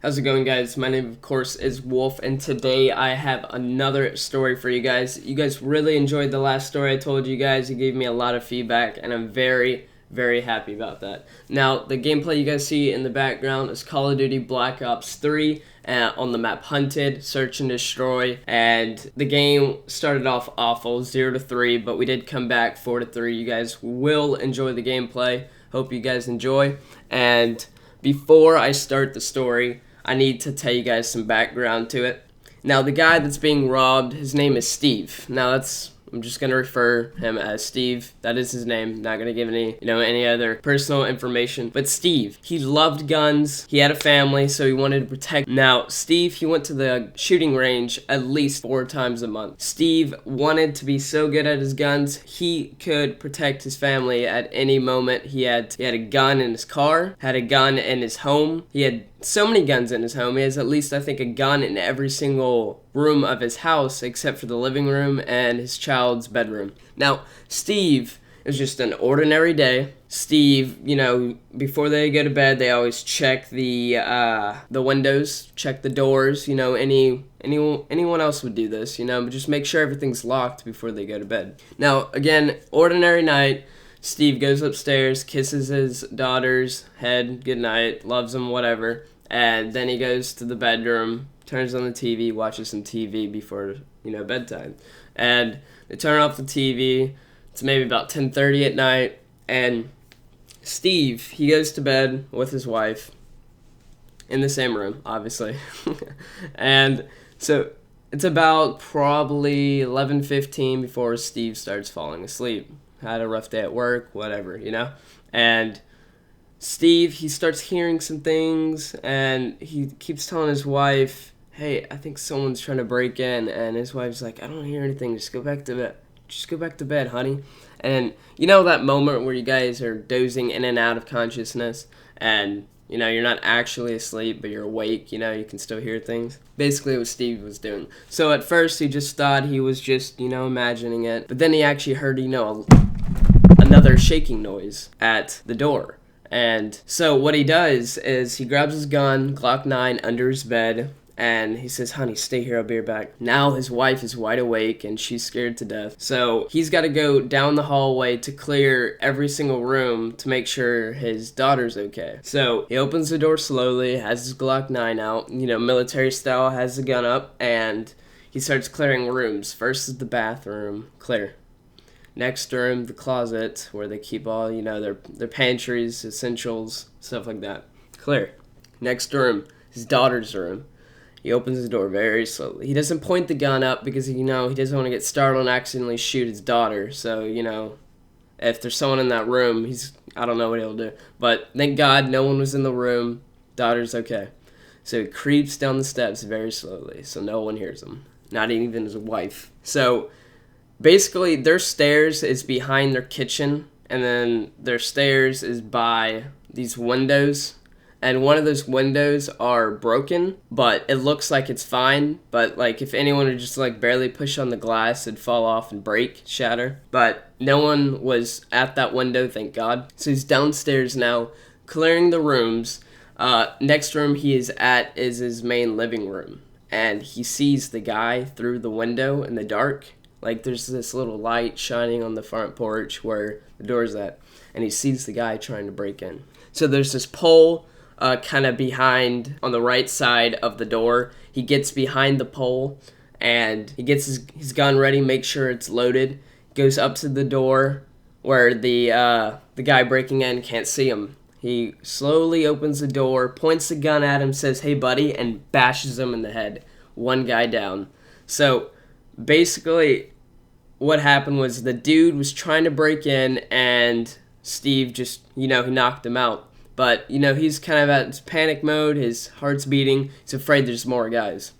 How's it going, guys? My name, of course, is Wolf, and today I have another story for you guys. You guys really enjoyed the last story I told you guys. You gave me a lot of feedback, and I'm very, very happy about that. Now, the gameplay you guys see in the background is Call of Duty Black Ops 3 on the map Hunted, Search and Destroy, and the game started off awful, 0-3, but we did come back 4-3. You guys will enjoy the gameplay. Hope you guys enjoy, and before I start the story, I need to tell you guys some background to it. Now, the guy that's being robbed, his name is Steve. Now, I'm just going to refer him as Steve. That is his name. Not going to give any other personal information. But Steve, he loved guns. He had a family, so he wanted to protect. Now, Steve, he went to the shooting range at least 4 times a month. Steve wanted to be so good at his guns, he could protect his family at any moment. He had a gun in his car, had a gun in his home. He had so many guns in his home. He has at least, I think, a gun in every single room of his house except for the living room and his child's bedroom. Now, Steve, it was just an ordinary day. Steve, before they go to bed, they always check the windows, check the doors. Anyone else would do this, but just make sure everything's locked before they go to bed. Now, again, ordinary night. Steve goes upstairs, kisses his daughter's head goodnight, loves them, whatever, and then he goes to the bedroom, turns on the TV, watches some TV before, bedtime. And they turn off the TV. It's maybe about 10:30 at night, and Steve, he goes to bed with his wife in the same room, obviously. And so it's about probably 11:15 before Steve starts falling asleep. Had a rough day at work, whatever, And Steve, he starts hearing some things, and he keeps telling his wife, hey, I think someone's trying to break in, and his wife's like, I don't hear anything, just go back to bed. Just go back to bed, honey. And that moment where you guys are dozing in and out of consciousness, and you're not actually asleep, but you're awake, you can still hear things. Basically what Steve was doing. So at first he just thought he was just, imagining it. But then he actually heard, another shaking noise at the door. And so what he does is he grabs his gun, Glock 9, under his bed, and he says, honey, stay here, I'll be right back. Now his wife is wide awake and she's scared to death. So he's got to go down the hallway to clear every single room to make sure his daughter's okay. So he opens the door slowly, has his Glock 9 out, military style, has the gun up, and he starts clearing rooms. First is the bathroom, clear. Next room, the closet, where they keep all, their pantries, essentials, stuff like that. Clear. Next room, his daughter's room. He opens the door very slowly. He doesn't point the gun up because, he doesn't want to get startled and accidentally shoot his daughter. So, if there's someone in that room, I don't know what he'll do. But thank God no one was in the room. Daughter's okay. So he creeps down the steps very slowly so no one hears him. Not even his wife. So basically, their stairs is behind their kitchen, and then their stairs is by these windows. And one of those windows are broken, but it looks like it's fine. But, if anyone would just, barely push on the glass, it'd fall off and break, shatter. But no one was at that window, thank God. So he's downstairs now, clearing the rooms. Next room he is at is his main living room. And he sees the guy through the window in the dark. There's this little light shining on the front porch where the door's at. And he sees the guy trying to break in. So there's this pole kind of behind on the right side of the door. He gets behind the pole and he gets his gun ready, make sure it's loaded, goes up to the door where the guy breaking in can't see him. He slowly opens the door, points the gun at him, says, hey buddy, and bashes him in the head. One guy down. So basically what happened was the dude was trying to break in and Steve just, he knocked him out. But, he's kind of at his panic mode, his heart's beating, he's afraid there's more guys.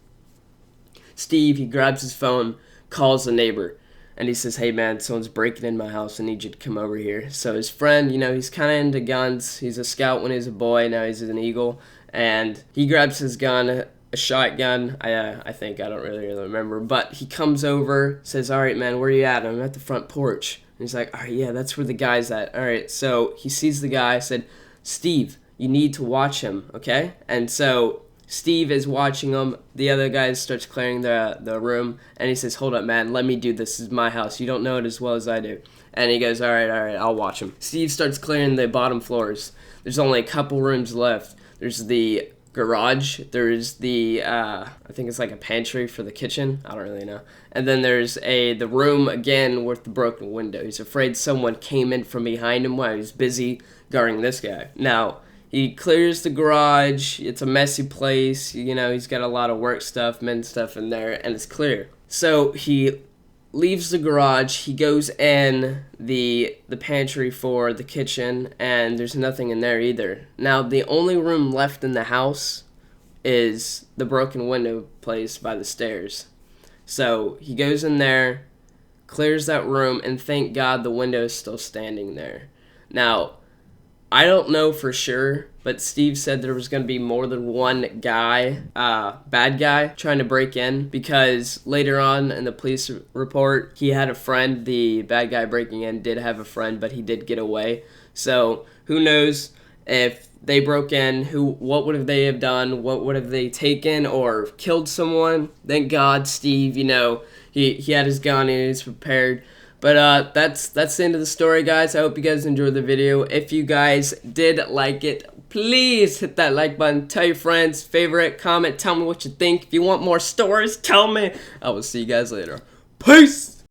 Steve, he grabs his phone, calls the neighbor, and he says, hey man, someone's breaking in my house, I need you to come over here. So his friend, he's kind of into guns, he's a scout when he was a boy, now he's an eagle, and he grabs his gun, a shotgun, I think, I don't really remember, but he comes over, says, alright man, where you at? I'm at the front porch. And he's like, alright, yeah, that's where the guy's at. Alright, so he sees the guy, said, Steve, you need to watch him, okay? And so Steve is watching him. The other guy starts clearing the room, and he says, "Hold up, man. Let me do this. This is my house. You don't know it as well as I do." And he goes, all right, I'll watch him. Steve starts clearing the bottom floors. There's only a couple rooms left. There's the garage. There's the, I think it's like a pantry for the kitchen. I don't really know. And then there's the room, again, with the broken window. He's afraid someone came in from behind him while he was busy guarding this guy. Now, he clears the garage. It's a messy place. You know, he's got a lot of work stuff, men's stuff in there, and it's clear. So he leaves the garage. He goes in the pantry for the kitchen, and there's nothing in there either. Now, the only room left in the house is the broken window place by the stairs. So he goes in there, clears that room, and thank God the window is still standing there. Now, I don't know for sure, but Steve said there was going to be more than one guy, bad guy, trying to break in, because later on in the police report, he had a friend. The bad guy breaking in did have a friend, but he did get away. So who knows if they broke in, what would they have done? What would have they taken or killed someone? Thank God Steve, you know, he had his gun and he was prepared. But that's the end of the story, guys. I hope you guys enjoyed the video. If you guys did like it, please hit that like button. Tell your friends, favorite, comment, tell me what you think. If you want more stories, tell me. I will see you guys later. Peace!